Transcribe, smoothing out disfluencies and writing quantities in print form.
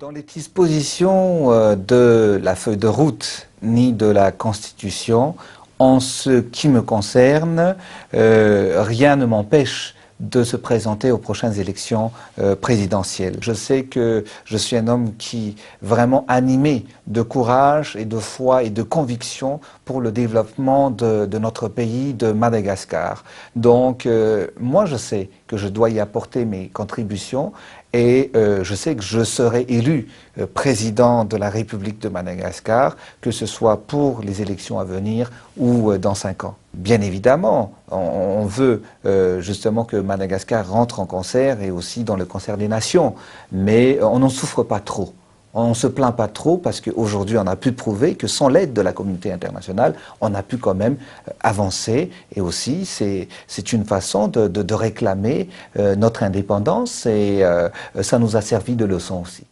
Dans les dispositions de la feuille de route ni de la Constitution, en ce qui me concerne, rien ne m'empêche de se présenter aux prochaines élections présidentielles. Je sais que je suis un homme qui vraiment animé de courage et de foi et de conviction pour le développement de notre pays, de Madagascar. Donc, moi, je sais que je dois y apporter mes contributions et je sais que je serai élu président de la République de Madagascar, que ce soit pour les élections à venir ou dans 5 ans. Bien évidemment, on veut justement que Madagascar rentre en concert et aussi dans le concert des nations, mais on n'en souffre pas trop. On ne se plaint pas trop parce qu'aujourd'hui, on a pu prouver que sans l'aide de la communauté internationale, on a pu quand même avancer. Et aussi, c'est une façon de réclamer notre indépendance et ça nous a servi de leçon aussi.